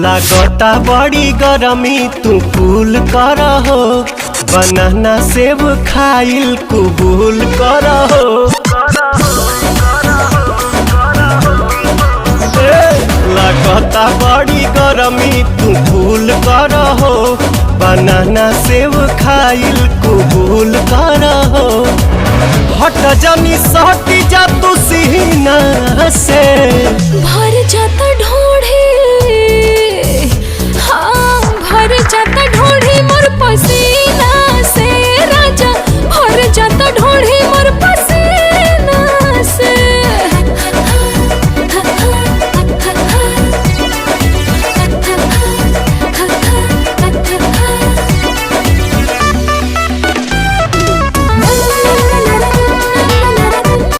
लागता बड़ी गरमी तू कूल कर हो, बनाना सेब खाइल कबूल कर हो। लागता बड़ी गरमी तू कूल कर हो, बनाना सेब खाइल कबूल कर हो। हट जानी सहटी जा तू सीना से भर जाता